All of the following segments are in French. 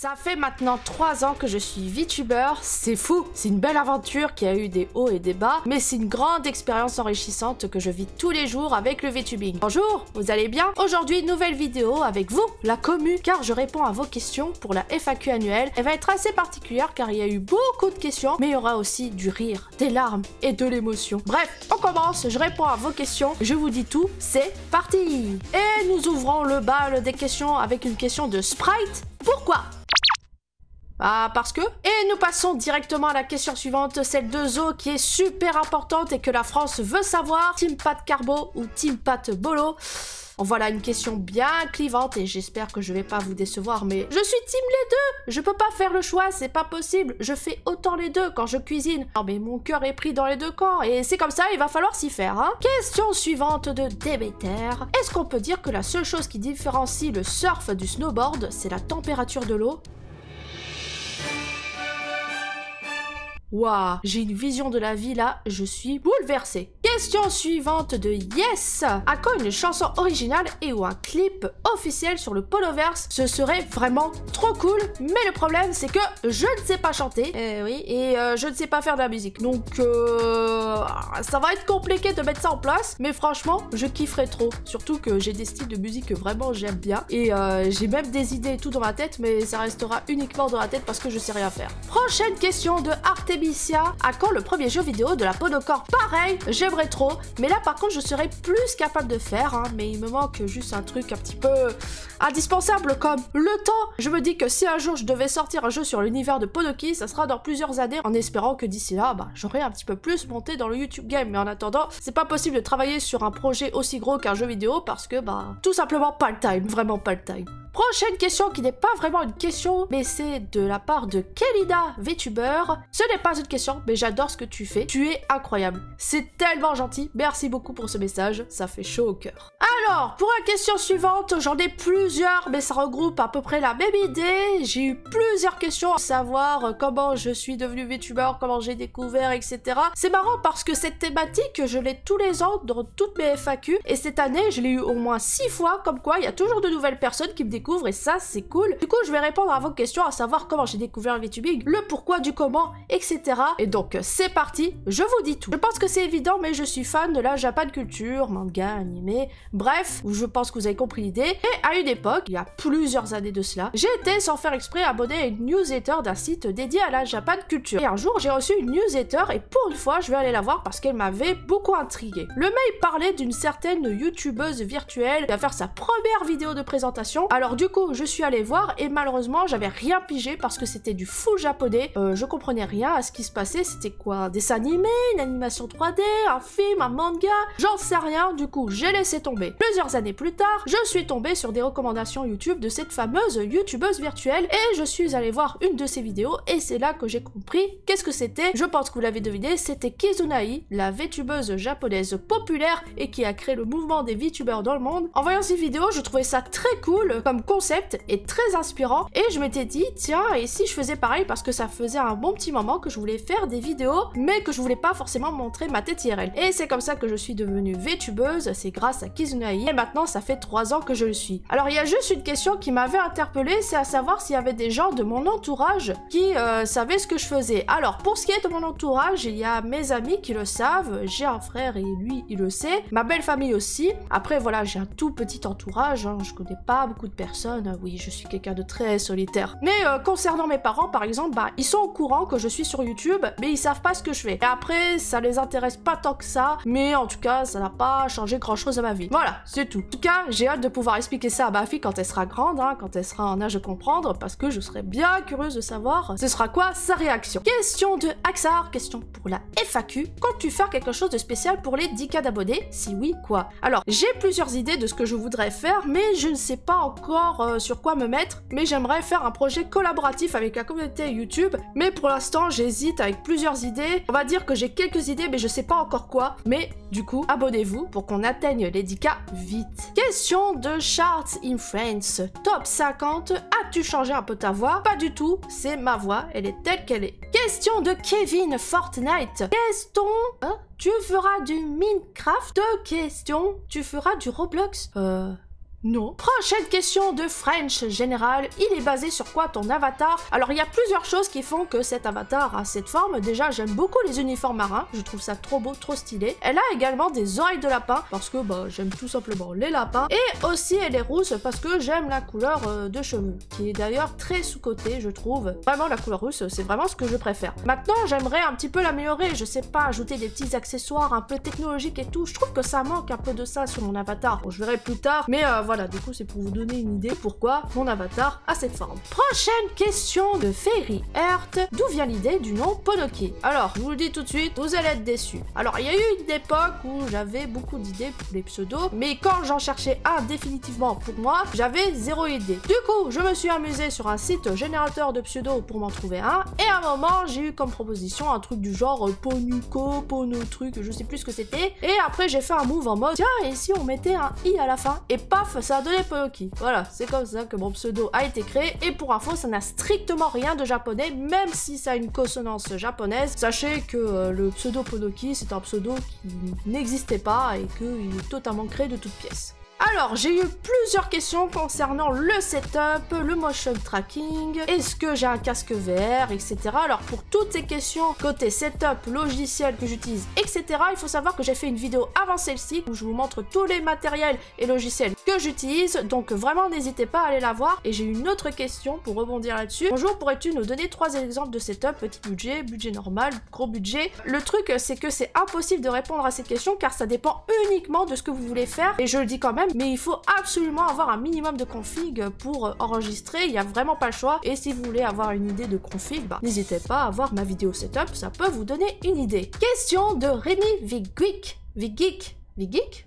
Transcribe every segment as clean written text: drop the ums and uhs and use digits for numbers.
Ça fait maintenant 3 ans que je suis VTuber, c'est fou, c'est une belle aventure qui a eu des hauts et des bas, mais c'est une grande expérience enrichissante que je vis tous les jours avec le VTubing. Bonjour, vous allez bien? Aujourd'hui, nouvelle vidéo avec vous, la commu, car je réponds à vos questions pour la FAQ annuelle. Elle va être assez particulière car il y a eu beaucoup de questions, mais il y aura aussi du rire, des larmes et de l'émotion. Bref, on commence, je réponds à vos questions, je vous dis tout, c'est parti! Et nous ouvrons le bal des questions avec une question de Sprite. Pourquoi? Ah, parce que... Et nous passons directement à la question suivante, celle de Zo, qui est super importante et que la France veut savoir. Team Pat Carbo ou Team Pat Bolo? Voilà une question bien clivante et j'espère que je vais pas vous décevoir, mais je suis team les deux. Je peux pas faire le choix, c'est pas possible. Je fais autant les deux quand je cuisine. Non mais mon cœur est pris dans les deux camps et c'est comme ça, il va falloir s'y faire, hein. Question suivante de Demeter. Est-ce qu'on peut dire que la seule chose qui différencie le surf du snowboard, c'est la température de l'eau? Waouh, j'ai une vision de la vie là, je suis bouleversée. Question suivante de Yes. À quand une chanson originale et ou un clip officiel sur le Poloverse? Ce serait vraiment trop cool, mais le problème c'est que je ne sais pas chanter. Je ne sais pas faire de la musique. Donc ça va être compliqué de mettre ça en place, mais franchement, je kifferais trop. Surtout que j'ai des styles de musique que vraiment j'aime bien. Et j'ai même des idées et tout dans ma tête, mais ça restera uniquement dans la tête parce que je sais rien faire. Prochaine question de Artemis. À quand le premier jeu vidéo de la Podocore? Pareil, j'aimerais trop, mais là par contre je serais plus capable de faire, hein, mais il me manque juste un truc un petit peu indispensable comme le temps. Je me dis que si un jour je devais sortir un jeu sur l'univers de Podoki, ça sera dans plusieurs années, en espérant que d'ici là, j'aurais un petit peu plus monté dans le YouTube game, mais en attendant, c'est pas possible de travailler sur un projet aussi gros qu'un jeu vidéo parce que, tout simplement pas le time, vraiment pas le time. Prochaine question qui n'est pas vraiment une question, mais c'est de la part de Kelida VTuber. Ce n'est pas une question, mais j'adore ce que tu fais. Tu es incroyable. C'est tellement gentil. Merci beaucoup pour ce message. Ça fait chaud au cœur. Alors, pour la question suivante, j'en ai plusieurs, mais ça regroupe à peu près la même idée. J'ai eu plusieurs questions à savoir comment je suis devenue VTuber, comment j'ai découvert, etc. C'est marrant parce que cette thématique, je l'ai tous les ans dans toutes mes FAQ. Et cette année, je l'ai eu au moins 6 fois, comme quoi il y a toujours de nouvelles personnes qui me découvrent. Et ça c'est cool. Du coup je vais répondre à vos questions, à savoir comment j'ai découvert le VTubing, le pourquoi du comment, etc. Et donc c'est parti, je vous dis tout. Je pense que c'est évident, mais je suis fan de la Japan culture, manga, animé, bref, je pense que vous avez compris l'idée. Et à une époque, il y a plusieurs années de cela, j'ai été sans faire exprès abonné à une newsletter d'un site dédié à la Japan culture. Et un jour j'ai reçu une newsletter et pour une fois je vais aller la voir parce qu'elle m'avait beaucoup intrigué. Le mail parlait d'une certaine youtubeuse virtuelle qui va faire sa première vidéo de présentation. Alors du coup, je suis allée voir et malheureusement, j'avais rien pigé parce que c'était du full japonais. Je comprenais rien à ce qui se passait. C'était quoi? Un dessin animé, une animation 3D, un film, un manga? J'en sais rien. Du coup, j'ai laissé tomber. Plusieurs années plus tard, je suis tombée sur des recommandations YouTube de cette fameuse youtubeuse virtuelle et je suis allée voir une de ses vidéos et c'est là que j'ai compris qu'est-ce que c'était. Je pense que vous l'avez deviné, c'était Kizunai, la VTubeuse japonaise populaire et qui a créé le mouvement des VTubers dans le monde. En voyant ces vidéos, je trouvais ça très cool comme concept est très inspirant et je m'étais dit tiens, et si je faisais pareil, parce que ça faisait un bon petit moment que je voulais faire des vidéos mais que je voulais pas forcément montrer ma tête IRL. Et c'est comme ça que je suis devenue VTubeuse, c'est grâce à Kizunai et maintenant ça fait 3 ans que je le suis. Alors il y a juste une question qui m'avait interpellée, c'est à savoir s'il y avait des gens de mon entourage qui savaient ce que je faisais. Alors pour ce qui est de mon entourage, il y a mes amis qui le savent, j'ai un frère et lui il le sait, ma belle famille aussi. Après voilà, j'ai un tout petit entourage, hein, je connais pas beaucoup de personnes. Oui, je suis quelqu'un de très solitaire. Mais concernant mes parents, par exemple, ils sont au courant que je suis sur YouTube, mais ils savent pas ce que je fais. Et après, ça les intéresse pas tant que ça, mais en tout cas, ça n'a pas changé grand-chose à ma vie. Voilà, c'est tout. En tout cas, j'ai hâte de pouvoir expliquer ça à ma fille quand elle sera grande, hein, quand elle sera en âge de comprendre, parce que je serais bien curieuse de savoir ce sera quoi sa réaction. Question de Axar, question pour la FAQ. Comptes-tu faire quelque chose de spécial pour les 10K d'abonnés? Si oui, quoi? Alors, j'ai plusieurs idées de ce que je voudrais faire, mais je ne sais pas encore sur quoi me mettre, mais j'aimerais faire un projet collaboratif avec la communauté YouTube, mais pour l'instant j'hésite avec plusieurs idées. On va dire que j'ai quelques idées mais je sais pas encore quoi, mais du coup abonnez-vous pour qu'on atteigne les 10K vite. Question de Charts in France, top 50, as-tu changé un peu ta voix? Pas du tout, c'est ma voix, elle est telle qu'elle est. Question de Kevin Fortnite, tu feras du Minecraft? Deux questions, tu feras du Roblox? Non. Prochaine question de French Général. Il est basé sur quoi ton avatar? Alors, il y a plusieurs choses qui font que cet avatar a cette forme. Déjà, j'aime beaucoup les uniformes marins. Je trouve ça trop beau, trop stylé. Elle a également des oreilles de lapin parce que j'aime tout simplement les lapins. Et aussi, elle est rousse parce que j'aime la couleur de cheveux, qui est d'ailleurs très sous-cotée, je trouve. Vraiment, la couleur rousse, c'est vraiment ce que je préfère. Maintenant, j'aimerais un petit peu l'améliorer. Je sais pas, ajouter des petits accessoires un peu technologiques et tout. Je trouve que ça manque un peu de ça sur mon avatar. Bon, je verrai plus tard, mais voilà, du coup c'est pour vous donner une idée pourquoi mon avatar a cette forme. Prochaine question de Fairy Earth. D'où vient l'idée du nom Ponoki? Alors, je vous le dis tout de suite, vous allez être déçus. Alors, il y a eu une époque où j'avais beaucoup d'idées pour les pseudos, mais quand j'en cherchais un définitivement pour moi, j'avais zéro idée. Du coup, je me suis amusée sur un site générateur de pseudos pour m'en trouver un, et à un moment, j'ai eu comme proposition un truc du genre Ponuko, Pono truc, je sais plus ce que c'était, et après j'ai fait un move en mode tiens, et si on mettait un i à la fin? Et paf, ça a donné Ponoki. Voilà, c'est comme ça que mon pseudo a été créé, et pour info, ça n'a strictement rien de japonais, même si ça a une consonance japonaise. Sachez que le pseudo Ponoki, c'est un pseudo qui n'existait pas et qu'il est totalement créé de toutes pièces. Alors, j'ai eu plusieurs questions concernant le setup, le motion tracking, est-ce que j'ai un casque VR, etc. Alors, pour toutes ces questions, côté setup, logiciel que j'utilise, etc., il faut savoir que j'ai fait une vidéo avant celle-ci où je vous montre tous les matériels et logiciels que j'utilise, donc vraiment n'hésitez pas à aller la voir. Et j'ai une autre question pour rebondir là-dessus. Bonjour, pourrais-tu nous donner 3 exemples de setup, petit budget, budget normal, gros budget? Le truc, c'est que c'est impossible de répondre à ces questions car ça dépend uniquement de ce que vous voulez faire, et je le dis quand même, mais il faut absolument avoir un minimum de config pour enregistrer, il n'y a vraiment pas le choix. Et si vous voulez avoir une idée de config, n'hésitez pas à voir ma vidéo setup, ça peut vous donner une idée. Question de Rémi Viggeek. Viggeek?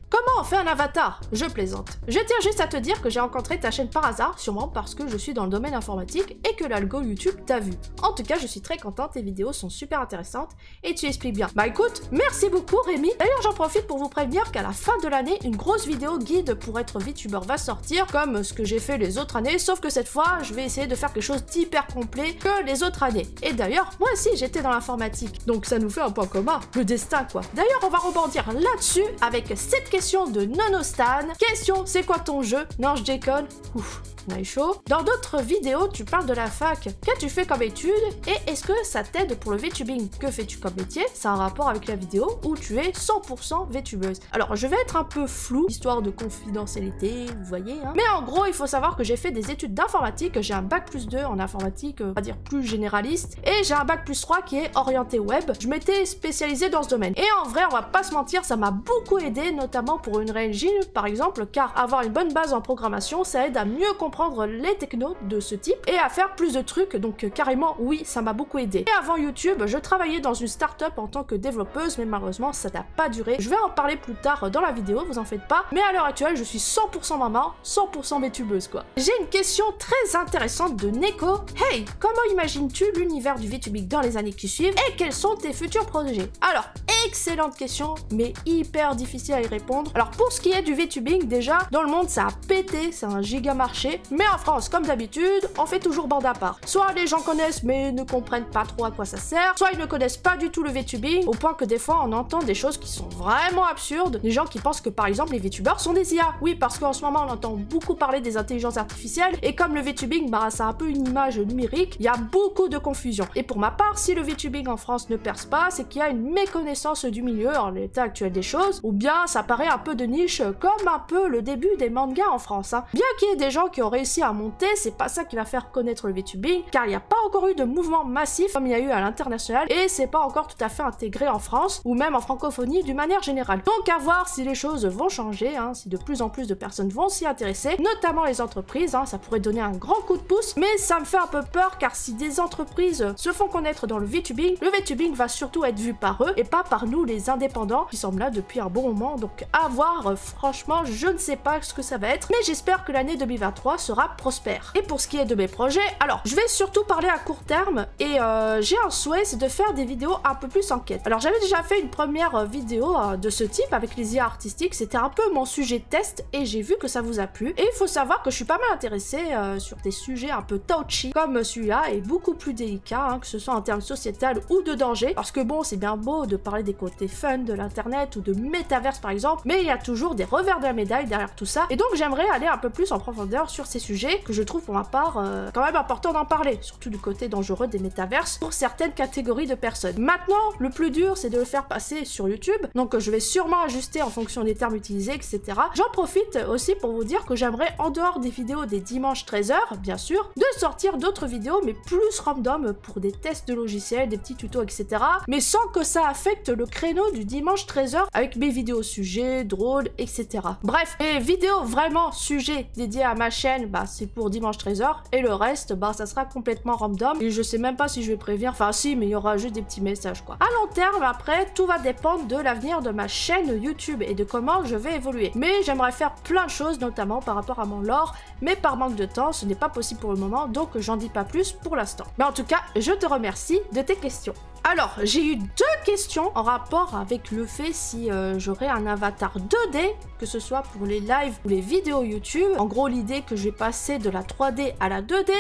Comment on fait un avatar? Je plaisante. Je tiens juste à te dire que j'ai rencontré ta chaîne par hasard, sûrement parce que je suis dans le domaine informatique et que l'algo YouTube t'a vu. En tout cas, je suis très contente, tes vidéos sont super intéressantes et tu expliques bien. Bah écoute, merci beaucoup Rémi. D'ailleurs, j'en profite pour vous prévenir qu'à la fin de l'année, une grosse vidéo guide pour être VTuber va sortir, comme ce que j'ai fait les autres années, sauf que cette fois, je vais essayer de faire quelque chose d'hyper complet que les autres années. Et d'ailleurs, moi aussi, j'étais dans l'informatique, donc ça nous fait un point commun, le destin quoi. D'ailleurs, on va rebondir là-dessus avec cette question de Nonostan. Question, c'est quoi ton jeu? Non, je déconne. Ouf, on est chaud. Dans d'autres vidéos, tu parles de la fac. Qu'as-tu fait comme étude? Et est-ce que ça t'aide pour le VTubing? Que fais-tu comme métier? C'est un rapport avec la vidéo où tu es 100% VTubeuse. Alors, je vais être un peu flou, histoire de confidentialité, vous voyez, hein. Mais en gros, il faut savoir que j'ai fait des études d'informatique. J'ai un bac+2 en informatique, on va dire plus généraliste. Et j'ai un bac+3 qui est orienté web. Je m'étais spécialisée dans ce domaine. Et en vrai, on va pas se mentir, ça m'a beaucoup aidé, notamment pour une Engine par exemple, car avoir une bonne base en programmation, ça aide à mieux comprendre les technos de ce type et à faire plus de trucs, donc carrément oui, ça m'a beaucoup aidé. Et avant YouTube, je travaillais dans une start-up en tant que développeuse, mais malheureusement ça n'a pas duré. Je vais en parler plus tard dans la vidéo, vous en faites pas, mais à l'heure actuelle, je suis 100% maman, 100% VTubeuse quoi. J'ai une question très intéressante de Neko. Hey, comment imagines-tu l'univers du VTubing dans les années qui suivent et quels sont tes futurs projets? Alors, excellente question, mais hyper difficile à y répondre. Alors pour ce qui est du VTubing, déjà, dans le monde ça a pété, c'est un giga marché, mais en France, comme d'habitude, on fait toujours bande à part. Soit les gens connaissent mais ne comprennent pas trop à quoi ça sert, soit ils ne connaissent pas du tout le VTubing, au point que des fois on entend des choses qui sont vraiment absurdes, des gens qui pensent que par exemple les VTubers sont des IA. Oui, parce qu'en ce moment on entend beaucoup parler des intelligences artificielles, et comme le VTubing, ça a un peu une image numérique, il y a beaucoup de confusion. Et pour ma part, si le VTubing en France ne perce pas, c'est qu'il y a une méconnaissance du milieu en l'état actuel des choses, ou bien ça paraît un peu de niche, comme un peu le début des mangas en France, hein. Bien qu'il y ait des gens qui ont réussi à monter, c'est pas ça qui va faire connaître le VTubing, car il n'y a pas encore eu de mouvement massif comme il y a eu à l'international, et c'est pas encore tout à fait intégré en France, ou même en francophonie d'une manière générale. Donc à voir si les choses vont changer, hein, si de plus en plus de personnes vont s'y intéresser, notamment les entreprises, hein, ça pourrait donner un grand coup de pouce, mais ça me fait un peu peur, car si des entreprises se font connaître dans le VTubing va surtout être vu par eux, et pas par nous les indépendants, qui sommes là depuis un bon moment, donc à voir, franchement, je ne sais pas ce que ça va être, mais j'espère que l'année 2023 sera prospère. Et pour ce qui est de mes projets, alors, je vais surtout parler à court terme, et j'ai un souhait, c'est de faire des vidéos un peu plus enquête. Alors, j'avais déjà fait une première vidéo de ce type, avec les IA artistiques, c'était un peu mon sujet de test, et j'ai vu que ça vous a plu, et il faut savoir que je suis pas mal intéressée sur des sujets un peu touchy, comme celui-là, et beaucoup plus délicats, hein, que ce soit en termes sociétal ou de danger, parce que bon, c'est bien beau de parler des côtés fun de l'internet, ou de métavers métaverse par exemple, mais il y a toujours des revers de la médaille derrière tout ça, et donc j'aimerais aller un peu plus en profondeur sur ces sujets que je trouve pour ma part quand même important d'en parler, surtout du côté dangereux des métaverses pour certaines catégories de personnes. Maintenant, le plus dur c'est de le faire passer sur YouTube, donc je vais sûrement ajuster en fonction des termes utilisés, etc. J'en profite aussi pour vous dire que j'aimerais, en dehors des vidéos des dimanches 13h, bien sûr, de sortir d'autres vidéos, mais plus random pour des tests de logiciels, des petits tutos, etc. Mais sans que ça affecte le créneau du dimanche 13h avec mes vidéos sujets, drôles, etc. Bref, les vidéos vraiment sujets dédiées à ma chaîne, bah c'est pour dimanche 13h, et le reste, bah ça sera complètement random, et je sais même pas si je vais prévenir, enfin si, mais il y aura juste des petits messages quoi. À long terme, après, tout va dépendre de l'avenir de ma chaîne YouTube et de comment je vais évoluer. Mais j'aimerais faire plein de choses, notamment par rapport à mon lore, mais par manque de temps, ce n'est pas possible pour le moment, donc j'en dis pas plus pour l'instant. Mais en tout cas, je te remercie de tes questions. Alors, j'ai eu 2 questions en rapport avec le fait si j'aurais un avatar 2D, que ce soit pour les lives ou les vidéos YouTube. En gros, l'idée que je vais passer de la 3D à la 2D.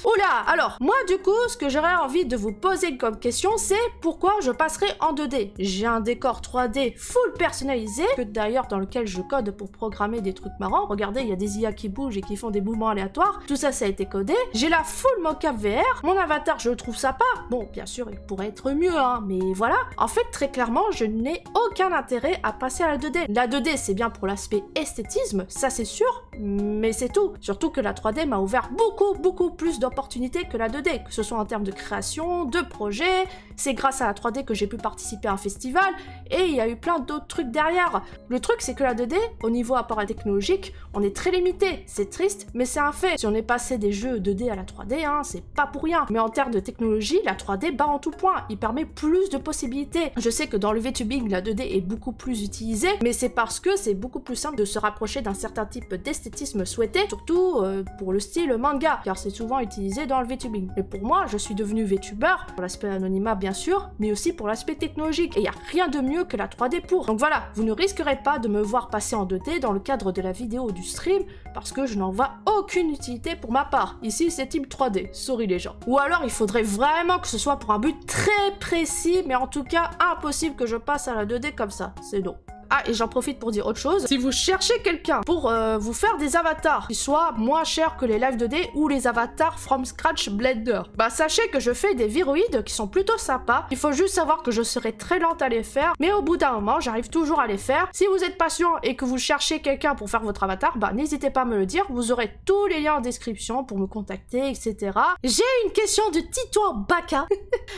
Oula! Alors, moi du coup, ce que j'aurais envie de vous poser comme question, c'est pourquoi je passerai en 2D. J'ai un décor 3D full personnalisé, que d'ailleurs dans lequel je code pour programmer des trucs marrants. Regardez, il y a des IA qui bougent et qui font des mouvements aléatoires. Tout ça, ça a été codé. J'ai la full mocap VR. Mon avatar, je le trouve sympa. Bon, bien sûr, il pourrait être mieux, hein, mais voilà. En fait, très clairement, je n'ai aucun intérêt à passer à la 2D. La 2D, c'est bien pour l'aspect esthétisme, ça c'est sûr, mais c'est tout. Surtout que la 3D m'a ouvert beaucoup plus d'opportunités que la 2D, que ce soit en termes de création, de projet. C'est grâce à la 3D que j'ai pu participer à un festival, et il y a eu plein d'autres trucs derrière. Le truc, c'est que la 2D, au niveau apport technologique, on est très limité. C'est triste, mais c'est un fait. Si on est passé des jeux 2D à la 3D, hein, c'est pas pour rien. Mais en termes de technologie, la 3D bat en tout point. Il permet plus de possibilités. Je sais que dans le VTubing, la 2D est beaucoup plus utilisée, mais c'est parce que c'est beaucoup plus simple de se rapprocher d'un certain type d'esthétisme souhaité, surtout pour le style manga, car c'est souvent utilisé dans le VTubing. Mais pour moi, je suis devenu VTuber, pour l'aspect anonymat bien sûr, mais aussi pour l'aspect technologique, et il n'y a rien de mieux que la 3D pour. Donc voilà, vous ne risquerez pas de me voir passer en 2D dans le cadre de la vidéo ou du stream, parce que je n'en vois aucune utilité pour ma part. Ici, c'est type 3D, sorry les gens. Ou alors, il faudrait vraiment que ce soit pour un but très précis, mais en tout cas, impossible que je passe à la 2D comme ça, c'est non. Ah, et j'en profite pour dire autre chose. Si vous cherchez quelqu'un pour vous faire des avatars qui soient moins chers que les live 2D ou les avatars from scratch Blender, bah sachez que je fais des viroïdes qui sont plutôt sympas. Il faut juste savoir que je serai très lente à les faire, mais au bout d'un moment, j'arrive toujours à les faire. Si vous êtes patient et que vous cherchez quelqu'un pour faire votre avatar, bah n'hésitez pas à me le dire. Vous aurez tous les liens en description pour me contacter, etc. J'ai une question de Titouan Baka.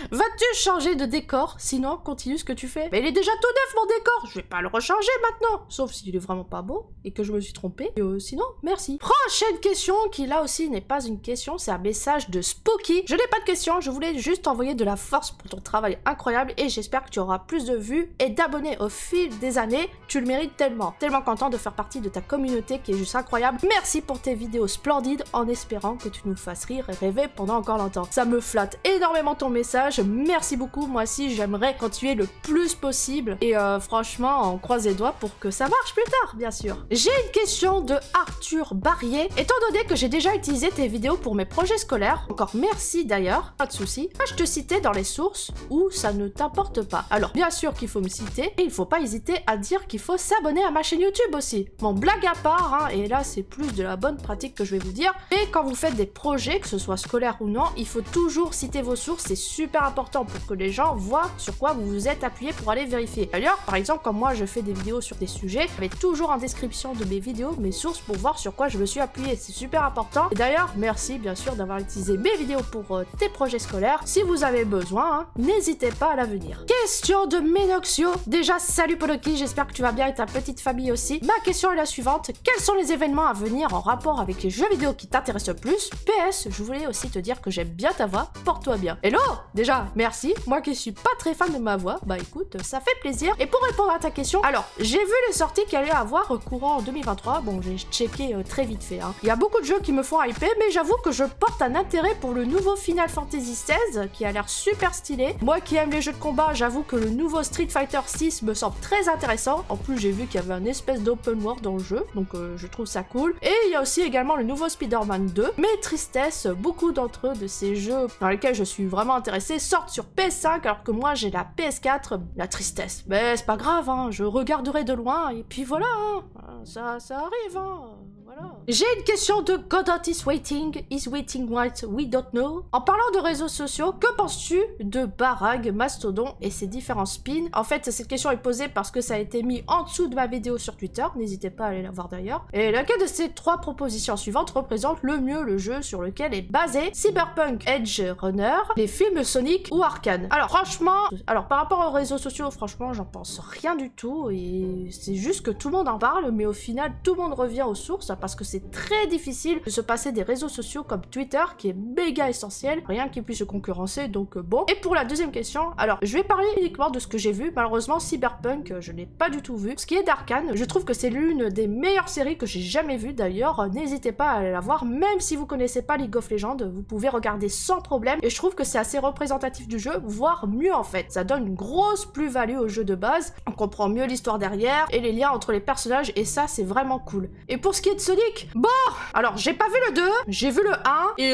Vas-tu changer de décor? Sinon, continue ce que tu fais. Mais il est déjà tout neuf mon décor. Je vais pas le changer maintenant, sauf s'il est vraiment pas beau et que je me suis trompée. Sinon, merci. Prochaine question qui là aussi n'est pas une question, c'est un message de Spooky. Je n'ai pas de question, je voulais juste t'envoyer de la force pour ton travail incroyable et j'espère que tu auras plus de vues et d'abonnés au fil des années. Tu le mérites tellement. Tellement content de faire partie de ta communauté qui est juste incroyable. Merci pour tes vidéos splendides en espérant que tu nous fasses rire et rêver pendant encore longtemps. Ça me flatte énormément ton message. Merci beaucoup. Moi aussi, j'aimerais continuer le plus possible et franchement, on croise les doigts pour que ça marche plus tard, bien sûr. J'ai une question de Arthur Barrier. Étant donné que j'ai déjà utilisé tes vidéos pour mes projets scolaires, encore merci d'ailleurs, pas de souci, je te citais dans les sources où ça ne t'importe pas. Alors, bien sûr qu'il faut me citer, et il faut pas hésiter à dire qu'il faut s'abonner à ma chaîne YouTube aussi. Bon, blague à part, hein, et là c'est plus de la bonne pratique que je vais vous dire, et quand vous faites des projets, que ce soit scolaire ou non, il faut toujours citer vos sources, c'est super important pour que les gens voient sur quoi vous vous êtes appuyé pour aller vérifier. D'ailleurs, par exemple, comme moi je fais des vidéos sur des sujets, je mets toujours en description de mes vidéos mes sources pour voir sur quoi je me suis appuyé, c'est super important. Et d'ailleurs, merci bien sûr d'avoir utilisé mes vidéos pour tes projets scolaires. Si vous avez besoin, hein, n'hésitez pas à l'avenir. Question de Menoxio. Déjà, salut Poloki, j'espère que tu vas bien et ta petite famille aussi. Ma question est la suivante. Quels sont les événements à venir en rapport avec les jeux vidéo qui t'intéressent le plus? PS, je voulais aussi te dire que j'aime bien ta voix, porte-toi bien. Hello! Déjà, merci. Moi qui suis pas très fan de ma voix, bah écoute, ça fait plaisir. Et pour répondre à ta question, alors, j'ai vu les sorties qu'il allait avoir courant en 2023, bon j'ai checké très vite fait. Hein. Il y a beaucoup de jeux qui me font hyper, mais j'avoue que je porte un intérêt pour le nouveau Final Fantasy XVI, qui a l'air super stylé. Moi qui aime les jeux de combat, j'avoue que le nouveau Street Fighter 6 me semble très intéressant. En plus j'ai vu qu'il y avait un espèce d'open world dans le jeu, donc je trouve ça cool. Et il y a aussi également le nouveau Spider-Man 2, mais tristesse, beaucoup d'entre eux de ces jeux dans lesquels je suis vraiment intéressée sortent sur PS5, alors que moi j'ai la PS4, la tristesse. Mais c'est pas grave, hein, je regarderai de loin, et puis voilà, hein. Ça arrive, hein. Voilà. J'ai une question de Godot is waiting what we don't know. En parlant de réseaux sociaux, que penses-tu de Barag, Mastodon et ses différents spins? En fait, cette question est posée parce que ça a été mis en dessous de ma vidéo sur Twitter, n'hésitez pas à aller la voir d'ailleurs. Et laquelle de ces 3 propositions suivantes représente le mieux le jeu sur lequel est basé Cyberpunk Edge Runner, les films Sonic ou Arcane? Alors franchement, par rapport aux réseaux sociaux, franchement j'en pense rien du tout, et c'est juste que tout le monde en parle, mais au final tout le monde revient aux sources parce que c'est très difficile de se passer des réseaux sociaux comme Twitter qui est méga essentiel, rien qui puisse se concurrencer, donc bon. Et pour la deuxième question, alors je vais parler uniquement de ce que j'ai vu. Malheureusement Cyberpunk je l'ai pas du tout vu. Ce qui est d'Arcane, je trouve que c'est l'une des meilleures séries que j'ai jamais vues d'ailleurs, n'hésitez pas à aller la voir, même si vous connaissez pas League of Legends, vous pouvez regarder sans problème, et je trouve que c'est assez représentatif du jeu, voire mieux en fait. Ça donne une grosse plus-value au jeu de base, on comprend mieux l'histoire derrière et les liens entre les personnages, et ça c'est vraiment cool. Et pour ce qui est de Sonic, bon, alors j'ai pas vu le 2, j'ai vu le 1, et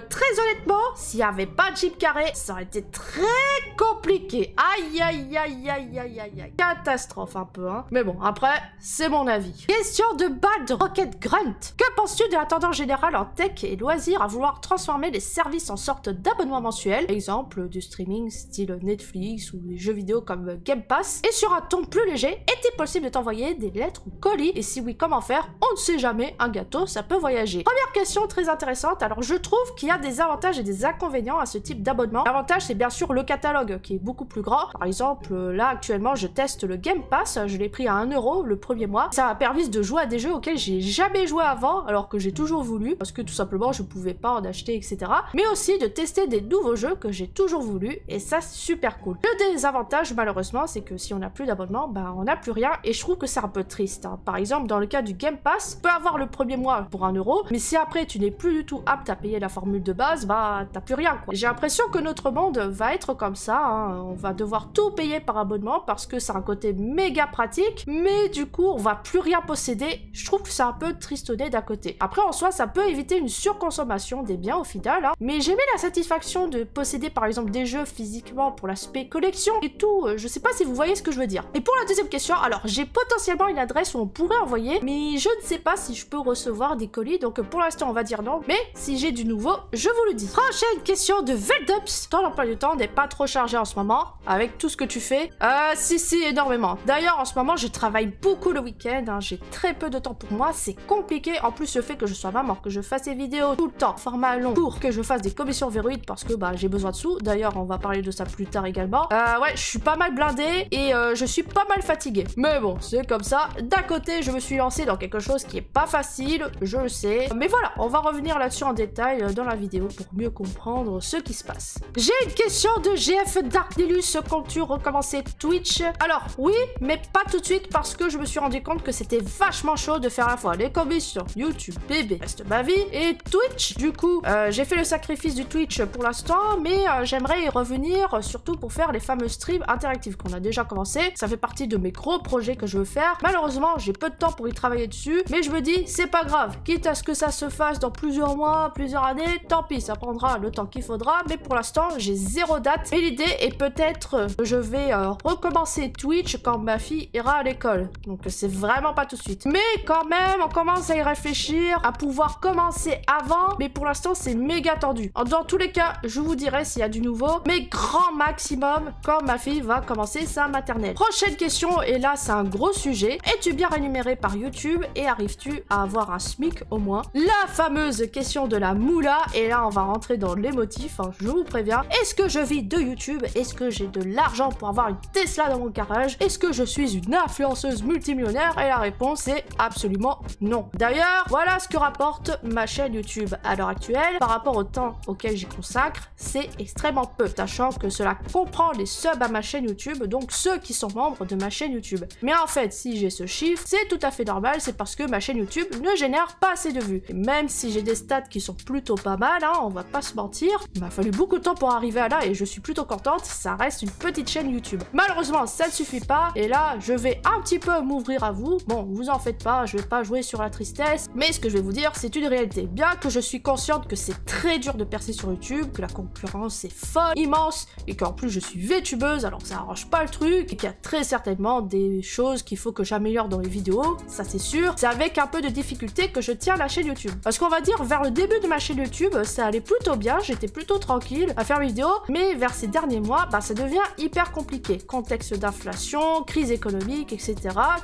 très honnêtement, s'il y avait pas Jim Carrey, ça aurait été très compliqué. Aïe aïe aïe aïe aïe aïe aïe. Catastrophe un peu, hein. Mais bon, après, c'est mon avis. Question de Bad Rocket Grunt. Que penses-tu de la tendance générale en tech et loisirs à vouloir transformer les services en sorte d'abonnement mensuel, exemple du streaming style Netflix ou des jeux vidéo comme Game Pass? Et sur un ton plus léger, est-il possible de t'envoyer des lettres ou colis? Et si oui, comment faire? On ne sait jamais, un gâteau, ça peut voyager. Première question très intéressante. Alors je trouve qu'il y a des avantages et des inconvénients à ce type d'abonnement. L'avantage, c'est bien sûr le catalogue qui est beaucoup plus grand. Par exemple, là actuellement, je teste le Game Pass, je l'ai pris à 1 € le premier mois. Ça m'a permis de jouer à des jeux auxquels j'ai jamais joué avant, alors que j'ai toujours voulu, parce que tout simplement je pouvais pas en acheter, etc. Mais aussi de tester des nouveaux jeux que j'ai toujours voulu, et ça c'est super cool. Le désavantage malheureusement, c'est que si on n'a plus d'abonnement, bah on n'a plus rien, et je trouve que c'est un peu triste, hein. Par exemple, dans le cas du Game Pass, tu peux avoir le premier mois pour 1 €, mais si après tu n'es plus du tout apte à payer la formule de base, bah t'as plus rien quoi. J'ai l'impression que notre monde va être comme ça, hein. On va devoir tout payer par abonnement parce que c'est un côté méga pratique, mais du coup on va plus rien posséder. Je trouve que c'est un peu tristonné d'un côté. Après en soi ça peut éviter une surconsommation des biens au final, hein. Mais j'aimais la satisfaction de posséder par exemple des jeux physiquement pour l'aspect collection et tout, je sais pas si vous voyez ce que je veux dire. Et pour la deuxième question, alors j'ai potentiellement une adresse où on pourrait envoyer, mais je ne sais pas si je peux recevoir des colis, donc pour l'instant on va dire non, mais si j'ai du nouveau, je vous le dis. Prochaine question de Veldups. Ton emploi du temps n'est pas trop chargé en ce moment, avec tout ce que tu fais? Si, énormément. D'ailleurs en ce moment je travaille beaucoup le week-end, hein. J'ai très peu de temps pour moi, c'est compliqué, en plus le fait que je sois maman, que je fasse des vidéos tout le temps, format long, pour que je fasse des commissions verrouilles parce que bah j'ai besoin de sous, d'ailleurs on va parler de ça plus tard également. Ouais, je suis pas mal blindée et je suis pas mal fatiguée, mais bon c'est comme ça. D'un côté je me suis lancée dans quelque chose qui est pas facile, je le sais, mais voilà, on va revenir là-dessus en détail dans la vidéo pour mieux comprendre ce qui se passe. J'ai une question de GF Darknilus. Comptes-tu recommencer Twitch? Alors oui, mais pas tout de suite parce que je me suis rendu compte que c'était vachement chaud de faire à la fois les commissions YouTube, bébé, reste ma vie, et Twitch. Du coup, j'ai fait le sacrifice du Twitch pour l'instant, mais j'aimerais y revenir, surtout pour faire les fameux streams interactifs qu'on a déjà commencé. Ça fait partie de mes gros projets que je veux faire. Malheureusement, j'ai peu de temps pour y travailler dessus, mais je me dis, c'est pas grave. Quitte à ce que ça se fasse dans plusieurs mois, plusieurs années, tant pis, ça prendra le temps qu'il faudra, mais pour l'instant, j'ai zéro date. Et l'idée est peut-être que je vais recommencer Twitch quand ma fille ira à l'école. Donc c'est vraiment pas tout de suite. Mais quand même, on commence à y réfléchir, à pouvoir commencer avant, mais pour l'instant, c'est méga tendu. Dans tous les cas, je vous dirai s'il y a du nouveau, mais grand maximum quand ma fille va commencer sa maternelle. Prochaine question, et là, c'est un gros sujet. Es-tu bien rémunéré par YouTube et arrives-tu à avoir un SMIC au moins? La fameuse question de la moula, et là, on va rentrer dans l'émotif, hein, je vous préviens. Est-ce que je vis de YouTube? Est-ce que j'ai de l'argent pour avoir une Tesla dans mon garage? Est-ce que je suis une influenceuse multimillionnaire? Et la réponse est absolument non. D'ailleurs, voilà ce que rapporte ma chaîne YouTube à l'heure actuelle. Par rapport au temps auquel j'y consacre, c'est extrêmement peu, sachant que cela comprend les subs à ma chaîne YouTube, donc ceux qui sont membres de ma chaîne YouTube. Mais en fait, si j'ai ce chiffre, c'est tout à fait normal, c'est parce que ma chaîne YouTube ne génère pas assez de vues. Et même si j'ai des stats qui sont plutôt pas mal, hein, on va pas se mentir, il m'a fallu beaucoup de temps pour arriver à là et je suis plutôt contente, ça reste une petite chaîne YouTube. Malheureusement, ça ne suffit pas et là, je vais un petit peu m'ouvrir à vous. Bon, vous en faites pas, je vais pas jouer sur la tristesse, mais ce que je vais vous dire, c'est une réalité. Bien que je suis consciente que c'est très dur de percer sur YouTube, que la concurrence est folle, immense, et qu'en plus je suis VTubeuse, alors ça arrange pas le truc, et qu'il y a très certainement des choses qu'il faut que j'améliore dans les vidéos, ça c'est sûr. C'est avec un peu de difficulté que je tiens la chaîne YouTube. Parce qu'on va dire, vers le début de ma chaîne YouTube, ça allait plutôt bien, j'étais plutôt tranquille à faire mes vidéos, mais vers ces derniers mois, bah, ça devient hyper compliqué. Contexte d'inflation, crise économique, etc.,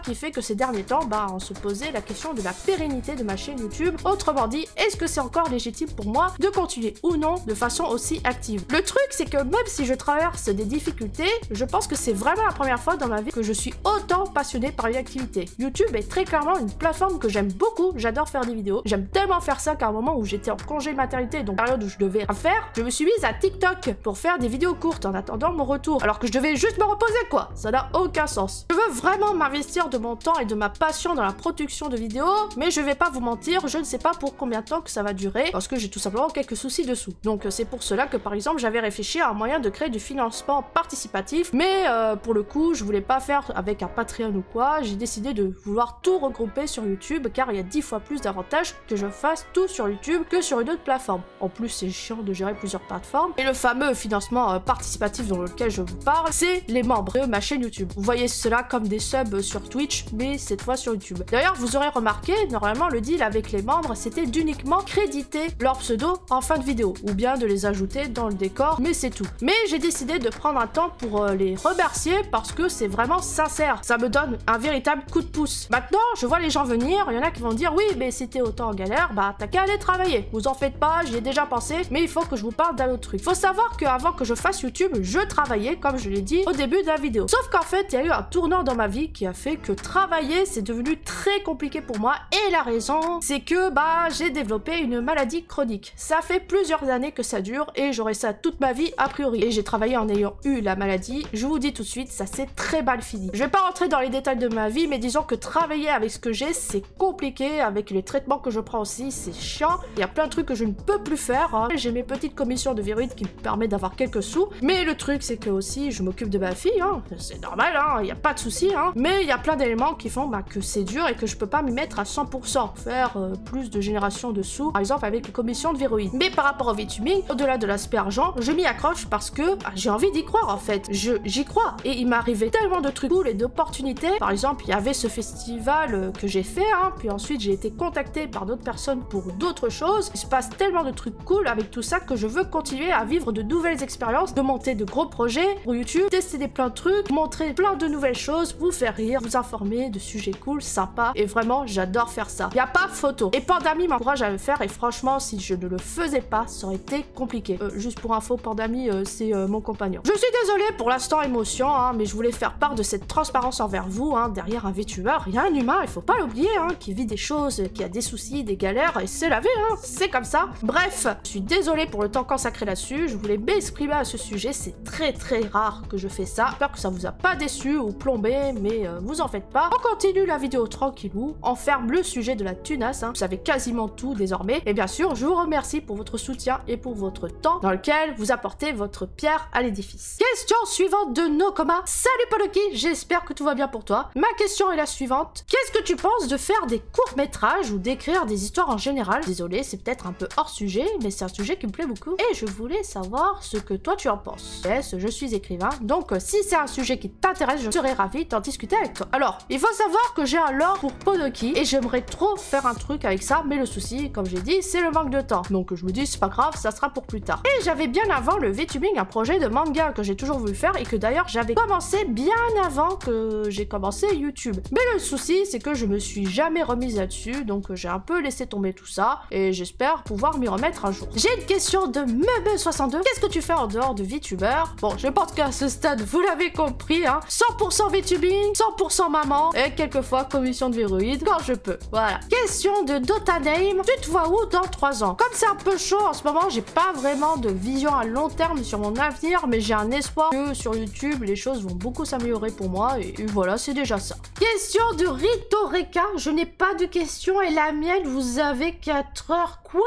qui fait que ces derniers temps, bah, on se posait la question de la pérennité de ma chaîne YouTube. Autrement dit, est-ce que c'est encore légitime pour moi de continuer ou non de façon aussi active? Le truc, c'est que même si je traverse des difficultés, je pense que c'est vraiment la première fois dans ma vie que je suis autant passionnée par une activité. YouTube est très clairement une plateforme que j'aime beaucoup, j'adore faire des vidéos. J'aime tellement faire ça qu'à un moment où j'étais en congé maternité, donc période où je devais rien faire, je me suis mise à TikTok pour faire des vidéos courtes en attendant mon retour, alors que je devais juste me reposer quoi. Ça n'a aucun sens. Je veux vraiment m'investir de mon temps et de ma passion dans la production de vidéos, mais je vais pas vous mentir, je ne sais pas pour combien de temps que ça va durer, parce que j'ai tout simplement quelques soucis dessous. Donc c'est pour cela que par exemple j'avais réfléchi à un moyen de créer du financement participatif, mais pour le coup je voulais pas faire avec un Patreon ou quoi, j'ai décidé de vouloir tout regrouper sur YouTube, car il y a 10 fois plus d'avantages que je fasse tout sur YouTube que sur une autre plateforme. En plus c'est chiant de gérer plusieurs plateformes, et le fameux financement participatif dans lequel je vous parle, c'est les membres de ma chaîne YouTube. Vous voyez cela comme des subs sur Twitch, mais cette fois sur YouTube. D'ailleurs vous aurez remarqué, normalement le deal avec les membres c'était d'uniquement créditer leur pseudo en fin de vidéo, ou bien de les ajouter dans le décor, mais c'est tout. Mais j'ai décidé de prendre un temps pour les remercier parce que c'est vraiment sincère, ça me donne un véritable coup de pouce. Maintenant je vois les gens venir, il y en a qui vont dire oui mais c'était autant en galère, bah t'as qu'à aller travailler, vous en faites pas, j'y ai déjà pensé, mais il faut que je vous parle d'un autre truc. Faut savoir qu'avant que je fasse YouTube, je travaillais comme je l'ai dit au début de la vidéo. Sauf qu'en fait il y a eu un tournant dans ma vie qui a fait que travailler c'est devenu très compliqué pour moi, et la raison c'est que bah j'ai développé une maladie chronique. Ça fait plusieurs années que ça dure et j'aurai ça toute ma vie a priori. Et j'ai travaillé en ayant eu la maladie, je vous dis tout de suite, ça s'est très mal fini. Je vais pas rentrer dans les détails de ma vie, mais disons que travailler avec ce que j'ai, c'est compliqué, avec les traitements que je prends aussi, c'est chiant. Il y a plein de trucs que je ne peux plus faire, hein. J'ai mes petites commissions de viroïdes qui me permettent d'avoir quelques sous, mais le truc c'est que aussi je m'occupe de ma fille, hein. C'est normal, hein. Il y a pas de souci, hein. Mais il y a plein d'éléments qui font bah, que c'est dur et que je peux pas m'y mettre à 100%. Faire plus de génération de sous, par exemple avec les commissions de viroïdes. Mais par rapport au VTubing, au-delà de l'aspect argent, je m'y accroche parce que bah, j'ai envie d'y croire en fait. J'y crois. Et il m'est arrivé tellement de trucs cool et d'opportunités. Par exemple, il y avait ce festival que j'ai fait, hein, puis ensuite j'ai été contactée par d'autres personnes pour d'autres choses. Il se passe tellement de trucs cool avec tout ça que je veux continuer à vivre de nouvelles expériences, de monter de gros projets pour YouTube, tester des plein de trucs, montrer plein de nouvelles choses, vous faire rire, vous informer de sujets cool, sympas, et vraiment j'adore faire ça. Il n'y a pas photo. Et Pandami m'encourage à le faire, et franchement si je ne le faisais pas, ça aurait été compliqué. Juste pour info, Pandami c'est mon compagnon. Je suis désolée pour l'instant émotion, hein, mais je voulais faire part de cette transparence envers vous, hein. Derrière un VTuber, il y a un humain, il faut pas l'oublier, hein, qui vit des choses, qui a des soucis, des galères, et c'est la vie, hein, c'est comme ça. Bref, je suis désolée pour le temps consacré là-dessus, je voulais m'exprimer à ce sujet, c'est très rare que je fais ça. J'espère que ça vous a pas déçu ou plombé, mais vous en faites pas. On continue la vidéo tranquillou, on ferme le sujet de la tunasse, hein. Vous savez quasiment tout désormais, et bien sûr, je vous remercie pour votre soutien et pour votre temps dans lequel vous apportez votre pierre à l'édifice. Question suivante de Nokoma. Salut Poloki, j'espère que tout va bien pour toi. Ma question est la suivante. Qu'est-ce que tu penses de faire des courts-métrages ou d'écrire des histoires en général? Désolé, c'est peut-être un peu hors sujet, mais c'est un sujet qui me plaît beaucoup et je voulais savoir ce que toi tu en penses. Yes, je suis écrivain, donc si c'est un sujet qui t'intéresse, je serais ravie d'en discuter avec toi. Alors, il faut savoir que j'ai un lore pour Podoki et j'aimerais trop faire un truc avec ça, mais le souci, comme j'ai dit, c'est le manque de temps. Donc je me dis, c'est pas grave, ça sera pour plus tard. Et j'avais bien avant le VTubing un projet de manga que j'ai toujours voulu faire et que d'ailleurs j'avais commencé bien avant que j'ai commencé YouTube. Mais le souci, c'est que je me suis jamais remise là-dessus, donc j'ai un peu laissé tomber tout ça et j'espère pouvoir m'y remettre un jour. J'ai une question de Mebe62. Qu'est-ce que tu fais en dehors de VTuber? Bon, je pense qu'à ce stade, vous l'avez compris, hein. 100% VTubing, 100% maman et quelquefois commission de viroïdes quand je peux. Voilà. Question de Dotaname. Tu te vois où dans 3 ans? Comme c'est un peu chaud en ce moment, j'ai pas vraiment de vision à long terme sur mon avenir, mais j'ai un espoir que sur YouTube, les choses vont beaucoup s'améliorer pour moi et voilà, c'est déjà ça. Question de Ritoreka. Je n'ai pas de questions et la mienne, vous avez 4 heures. Quoi?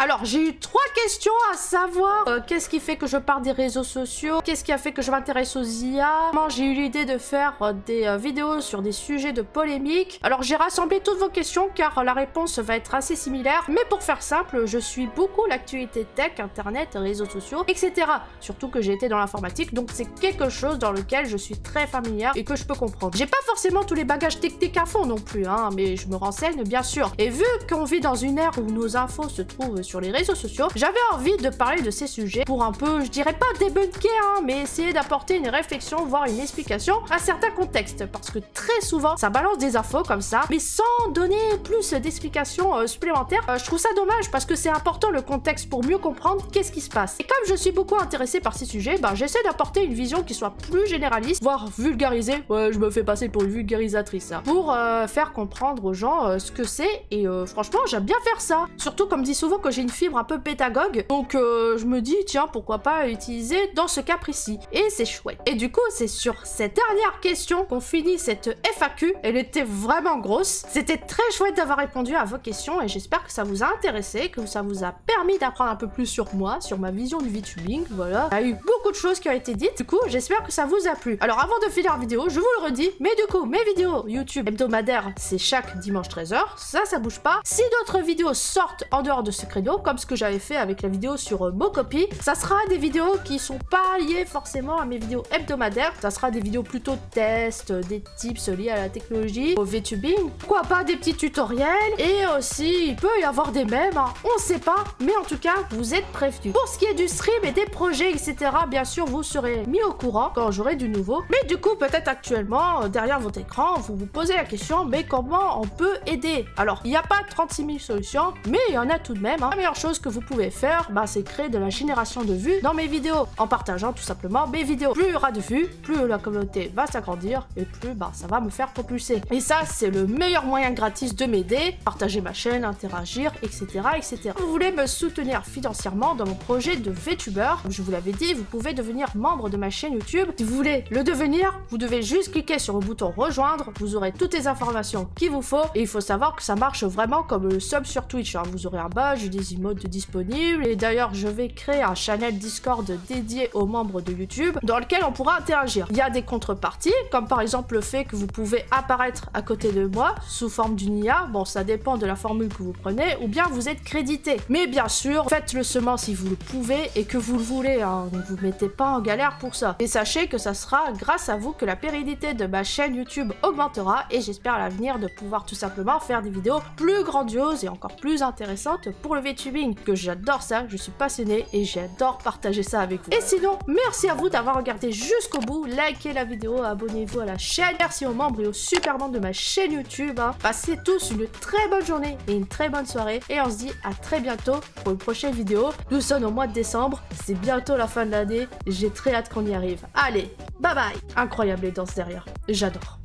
Alors, j'ai eu 3 questions à savoir. Qu'est-ce qui fait que je pars des réseaux sociaux? Qu'est-ce qui a fait que je m'intéresse aux IA? Comment j'ai eu l'idée de faire des vidéos sur des sujets de polémique? Alors, j'ai rassemblé toutes vos questions car la réponse va être assez similaire. Mais pour faire simple, je suis beaucoup l'actualité tech, internet, réseaux sociaux, etc. Surtout que j'ai été dans l'informatique, donc c'est quelque chose dans lequel je suis très familière et que je peux comprendre. J'ai pas forcément tous les bagages techniques à fond non plus, hein, mais je me renseigne bien sûr. Et vu qu'on vit dans une ère où nos infos se trouvent sur les réseaux sociaux, j'avais envie de parler de ces sujets pour un peu, je dirais pas débunker, hein, mais essayer d'apporter une réflexion, voire une explication à certains contextes, parce que très souvent, ça balance des infos comme ça, mais sans donner plus d'explications supplémentaires. Je trouve ça dommage, parce que c'est important le contexte pour mieux comprendre qu'est-ce qui se passe. Et comme je suis beaucoup intéressée par ces sujets, j'essaie d'apporter une vision qui soit plus généraliste, voire vulgarisée. Ouais, je me fais passer pour une vulgarisatrice, hein, pour faire comprendre aux gens ce que c'est, et franchement, j'aime bien faire ça. Surtout, comme dit souvent, que j'ai une fibre un peu pédagogue, donc je me dis, tiens, pourquoi pas utiliser dans ce cas précis. Et c'est chouette. Et du coup, c'est sur cette dernière question qu'on finit cette FAQ. Elle était vraiment grosse. C'était très chouette d'avoir répondu à vos questions, et j'espère que ça vous a intéressé, que ça vous a permis d'apprendre un peu plus sur moi, sur ma vision du VTubing, voilà. Il y a eu beaucoup de choses qui ont été dites, du coup, j'espère que ça vous a plu. Alors, avant de finir la vidéo, je vous le redis, mais du coup, mes vidéos YouTube hebdomadaires, c'est chaque dimanche 13h, ça bouge pas. Si d'autres vidéos sortent en dehors de ce créneau, comme ce que j'avais fait avec la vidéo sur Mocopy, ça sera des vidéos qui sont pas liées forcément à mes vidéos hebdomadaires, ça sera des vidéos plutôt tests, des tips liés à la technologie, au VTubing, pourquoi pas des petits tutoriels, et aussi il peut y avoir des mèmes, hein, on sait pas, mais en tout cas vous êtes prévenus. Pour ce qui est du stream et des projets, etc., bien sûr vous serez mis au courant quand j'aurai du nouveau, mais du coup peut-être actuellement derrière votre écran vous vous posez la question, mais comment on peut aider? Alors il n'y a pas 36 000 solutions, mais il y en a tout de même, hein. La meilleure chose que vous pouvez faire, c'est créer de la génération de vues dans mes vidéos, en partageant tout simplement mes vidéos. Plus il y aura de vues, plus la communauté va s'agrandir, et plus ça va me faire propulser. Et ça, c'est le meilleur moyen gratis de m'aider, partager ma chaîne, interagir, etc., etc. Si vous voulez me soutenir financièrement dans mon projet de VTuber, comme je vous l'avais dit, vous pouvez devenir membre de ma chaîne YouTube. Si vous voulez le devenir, vous devez juste cliquer sur le bouton rejoindre, vous aurez toutes les informations qu'il vous faut, et il faut savoir que ça marche vraiment comme le sub sur Twitch, hein. Vous aurez un badge, des emotes disponibles, et d'ailleurs je vais créer un channel Discord dédié aux membres de YouTube dans lequel on pourra interagir. Il y a des contreparties, comme par exemple le fait que vous pouvez apparaître à côté de moi sous forme d'une IA, ça dépend de la formule que vous prenez, ou bien vous êtes crédité. Mais bien sûr, faites-le seulement si vous le pouvez et que vous le voulez, hein. Ne vous mettez pas en galère pour ça. Et sachez que ça sera grâce à vous que la pérennité de ma chaîne YouTube augmentera, et j'espère à l'avenir de pouvoir tout simplement faire des vidéos plus grandioses et encore plus intéressantes pour le VTubing, que j'adore ça, je suis passionnée et j'adore partager ça avec vous. Et sinon, merci à vous d'avoir regardé jusqu'au bout, likez la vidéo, abonnez-vous à la chaîne, merci aux membres et aux super membres de ma chaîne YouTube, hein. Passez tous une très bonne journée et une très bonne soirée, et on se dit à très bientôt pour une prochaine vidéo. Nous sommes au mois de décembre, c'est bientôt la fin de l'année, j'ai très hâte qu'on y arrive. Allez, bye bye. Incroyable les danses derrière, j'adore.